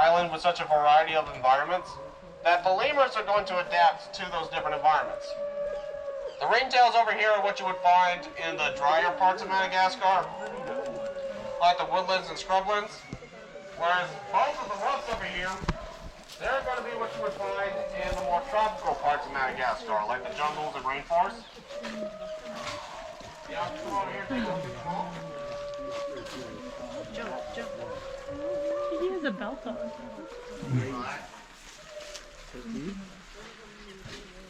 island with such a variety of environments that the lemurs are going to adapt to those different environments. The ringtails over here are what you would find in the drier parts of Madagascar, like the woodlands and scrublands, whereas most of the ruffs over here, they're going to be what you would find in the more tropical parts of Madagascar, like the jungles and rainforests. Yeah, come over here, take a look at them all. Jump. He has a belt on.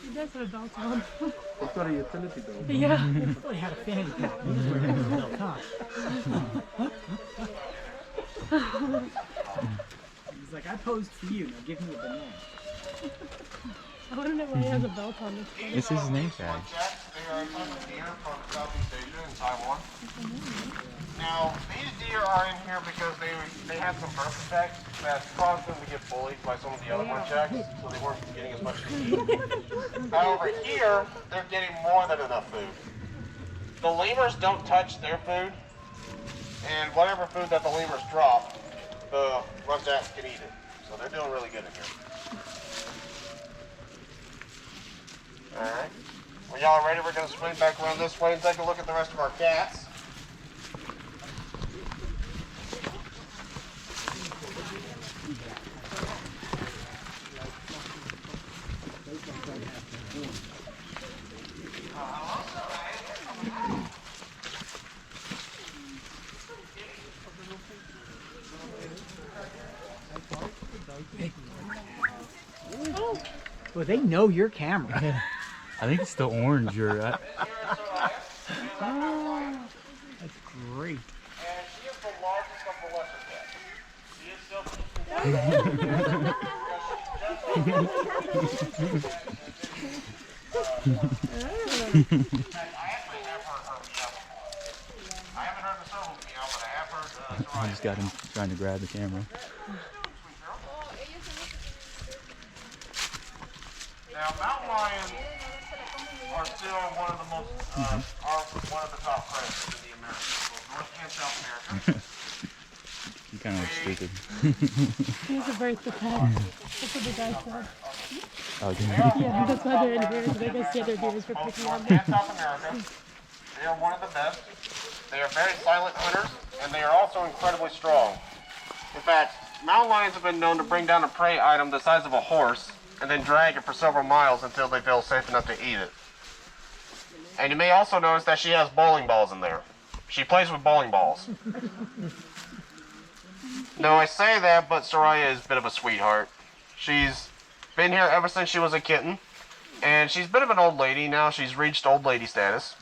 He does have a belt on. It's got a utility belt. Yeah. He had a fanny pack. He was wearing his belt, huh? He's like, I posed for you, now give me a banana. I want to know why he has a belt on this thing. This is his name tag. They are a type of deer from Southeast Asia and Taiwan. Now, these deer are in here because they have some birth defects that caused them to get bullied by some of the other woodchucks, so they weren't getting as much to eat. However, here, they're getting more than enough food. The lemurs don't touch their food, and whatever food that the lemurs drop, the muntjacs can eat it. So they're doing really good in here. Alright. Well, y'all ready? We're going to swing back around this way and take a look at the rest of our cats. Well, they know your camera. I think it's the orange or That's great. And she is the largest of the lesser cats. She is still I haven't heard the servals meow, but I have heard I just got him trying to grab the camera. Now, mountain lions are still one of the most, are one of the top predators in the Americas, both North and South America. You kind of look stupid. He's a very thick head. That's what the guy said. Okay. Yeah, that's why they're in here. Because I guess the other deers were Both picking on North them. and South America. They are one of the best. They are very silent hunters, and they are also incredibly strong. In fact, mountain lions have been known to bring down a prey item the size of a horse and then drag it for several miles until they feel safe enough to eat it. And you may also notice that she has bowling balls in there. She plays with bowling balls. Now I say that, but Soraya is a bit of a sweetheart. She's been here ever since she was a kitten, and she's a bit of an old lady now. She's reached old lady status.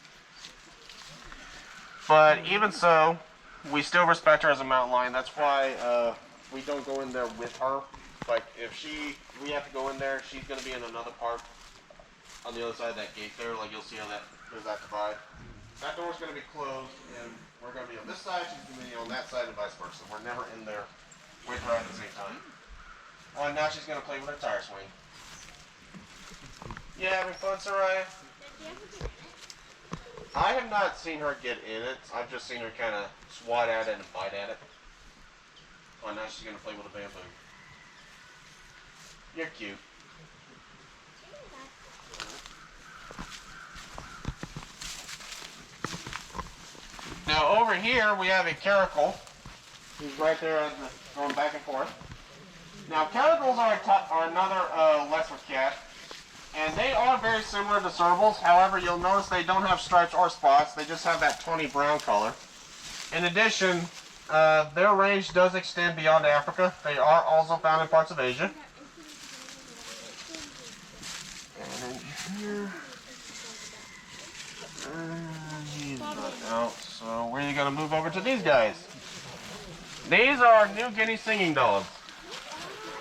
But even so, we still respect her as a mountain lion. That's why we don't go in there with her. Like, if we have to go in there, she's going to be in another part on the other side of that gate there. Like, you'll see how there's that divide. That door's going to be closed, and we're going to be on this side, she's going to be on that side, and vice versa. We're never in there with her at the same time. Oh, and now she's going to play with her tire swing. Yeah, having fun, Soraya? I have not seen her get in it. I've just seen her kind of swat at it and bite at it. Oh, now she's going to play with a bamboo. You're cute. Now over here we have a caracal. He's right there going back and forth. Now caracals are another lesser cat, and they are very similar to servals. However, you'll notice they don't have stripes or spots. They just have that tawny brown color. In addition, their range does extend beyond Africa. They are also found in parts of Asia. And in here, he's not out. So we're going to move over to these guys. These are New Guinea singing dogs.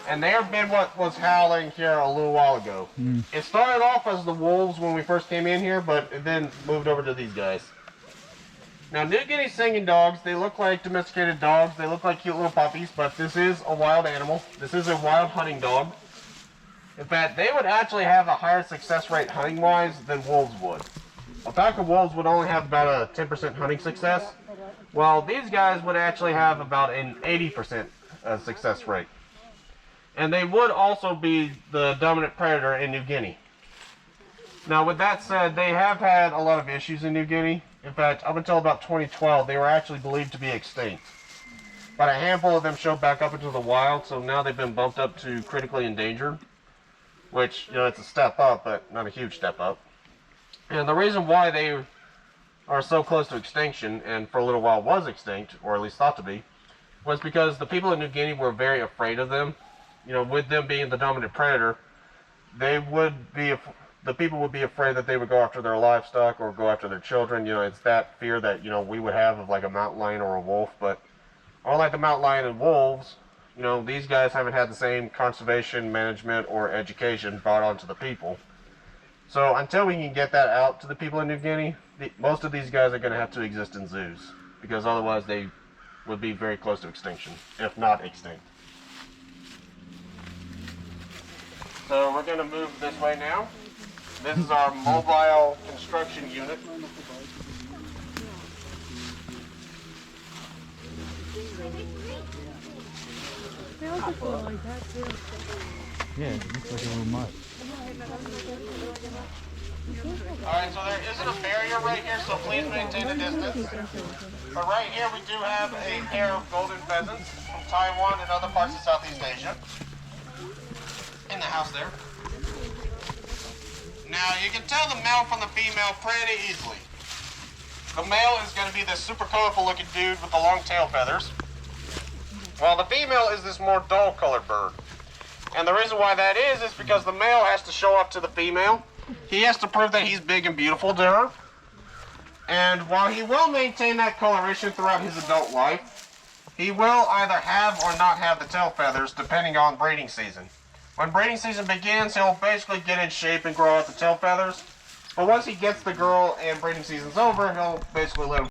And they have been what was howling here a little while ago. It started off as the wolves when we first came in here, but it then moved over to these guys. Now, New Guinea singing dogs, they look like domesticated dogs. They look like cute little puppies, but this is a wild animal. This is a wild hunting dog. In fact, they would actually have a higher success rate hunting-wise than wolves would. A pack of wolves would only have about a 10% hunting success, while these guys would actually have about an 80% success rate. And they would also be the dominant predator in New Guinea. Now, with that said, they have had a lot of issues in New Guinea. In fact, up until about 2012, they were actually believed to be extinct. But a handful of them showed back up into the wild, so now they've been bumped up to critically endangered, which, you know, it's a step up, but not a huge step up. And the reason why they are so close to extinction, and for a little while was extinct, or at least thought to be, was because the people in New Guinea were very afraid of them. You know, with them being the dominant predator, the people would be afraid that they would go after their livestock or go after their children. You know, it's that fear that, you know, we would have of like a mountain lion or a wolf. But unlike the mountain lion and wolves, you know, these guys haven't had the same conservation, management, or education brought onto the people. So until we can get that out to the people in New Guinea, most of these guys are going to have to exist in zoos, because otherwise they would be very close to extinction, if not extinct. So we're going to move this way now. This is our mobile construction unit. They also go like that too. Yeah, it looks like a little mutt. Alright, so there isn't a barrier right here, so please maintain a distance. But right here we do have a pair of golden pheasants from Taiwan and other parts of Southeast Asia. In the house there. Now you can tell the male from the female pretty easily. The male is going to be this super colorful looking dude with the long tail feathers, while the female is this more dull colored bird. And the reason why that is because the male has to show up to the female. He has to prove that he's big and beautiful to her. And while he will maintain that coloration throughout his adult life, he will either have or not have the tail feathers depending on breeding season. When breeding season begins, he'll basically get in shape and grow out the tail feathers. But once he gets the girl and breeding season's over, he'll basically let him